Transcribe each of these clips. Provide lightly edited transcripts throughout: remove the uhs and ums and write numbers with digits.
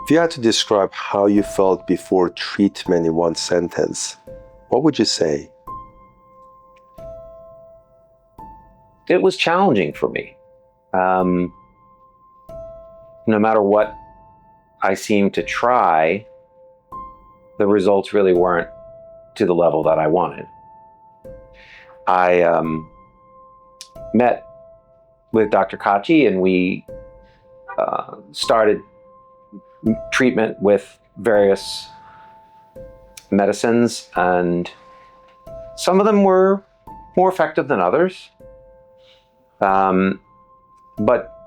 If you had to describe how you felt before treatment in one sentence, what would you say? It was challenging for me. No matter what I seemed to try, the results really weren't to the level that I wanted. I met with Dr. Kachi, and we started treatment with various medicines, and some of them were more effective than others. But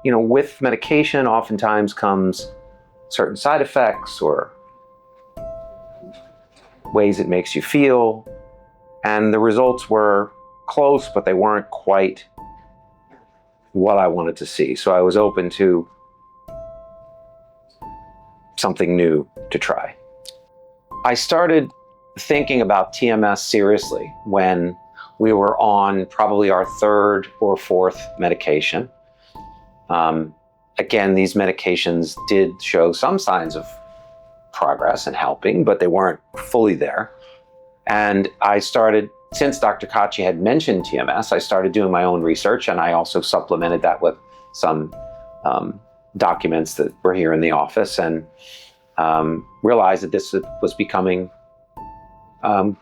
with medication oftentimes comes certain side effects or ways it makes you feel, and the results were close, but they weren't quite what I wanted to see. So I was open to something new to try. I started thinking about TMS seriously when we were on probably our third or fourth medication. Again, these medications did show some signs of progress and helping, but they weren't fully there. And I started, since Dr. Kachi had mentioned TMS, I started doing my own research, and I also supplemented that with some documents that were here in the office, and realized that this was becoming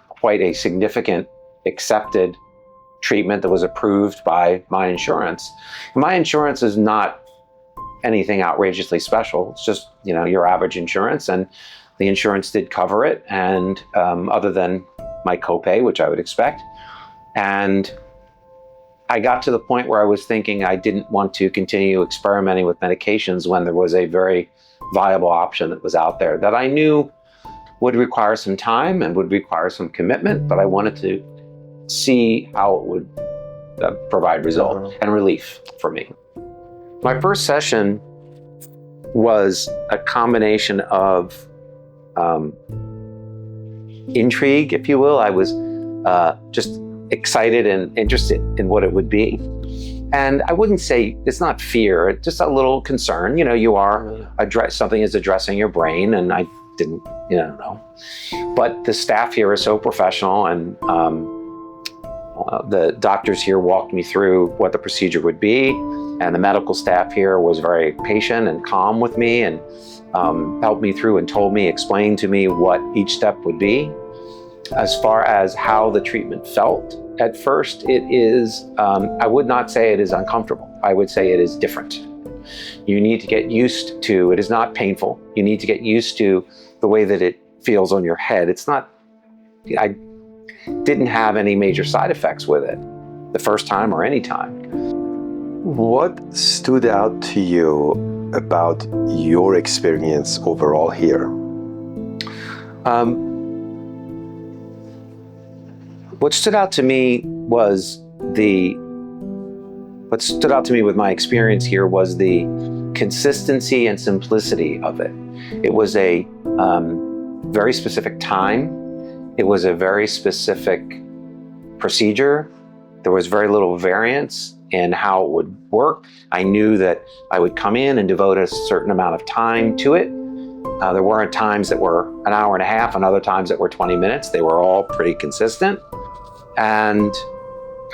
quite a significant accepted treatment that was approved by my insurance. My insurance is not anything outrageously special. It's just, your average insurance, and the insurance did cover it, and other than my copay, which I would expect. And I got to the point where I was thinking I didn't want to continue experimenting with medications when there was a very viable option that was out there that I knew would require some time and would require some commitment, but I wanted to see how it would provide result and relief for me. My first session was a combination of intrigue, if you will. I was just excited and interested in what it would be. And I wouldn't say, it's not fear, it's just a little concern. You are something is addressing your brain, and I didn't, know. But the staff here is so professional, and the doctors here walked me through what the procedure would be, and the medical staff here was very patient and calm with me, and helped me through and explained to me what each step would be. As far as how the treatment felt at first, it is, I would not say it is uncomfortable. I would say it is different. You need to get used to, it is not painful. You need to get used to the way that it feels on your head. It's not, I didn't have any major side effects with it the first time or any time. What stood out to you about your experience overall here? What stood out to me with my experience here was the consistency and simplicity of it. It was a very specific time. It was a very specific procedure. There was very little variance in how it would work. I knew that I would come in and devote a certain amount of time to it. There weren't times that were an hour and a half and other times that were 20 minutes. They were all pretty consistent. And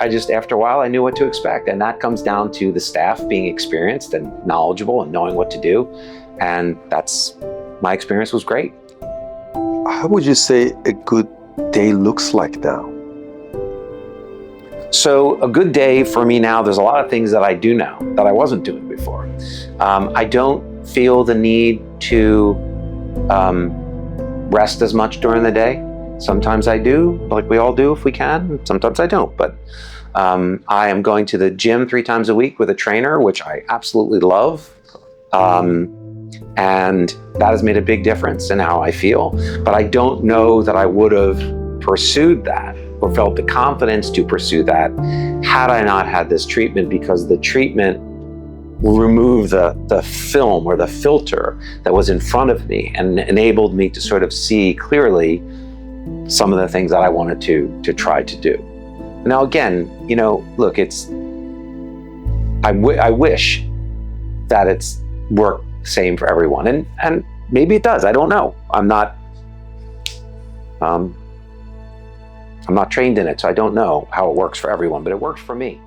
after a while, I knew what to expect. And that comes down to the staff being experienced and knowledgeable and knowing what to do. And my experience was great. How would you say a good day looks like now? So a good day for me now, there's a lot of things that I do now that I wasn't doing before. I don't feel the need to rest as much during the day. Sometimes I do, like we all do if we can. Sometimes I don't, but I am going to the gym 3 times a week with a trainer, which I absolutely love. And that has made a big difference in how I feel. But I don't know that I would have pursued that or felt the confidence to pursue that had I not had this treatment, because the treatment removed the film or the filter that was in front of me and enabled me to sort of see clearly some of the things that I wanted to try to do. Now again, look, I wish that it's worked the same for everyone. And maybe it does. I don't know. I'm not trained in it, so I don't know how it works for everyone, but it works for me.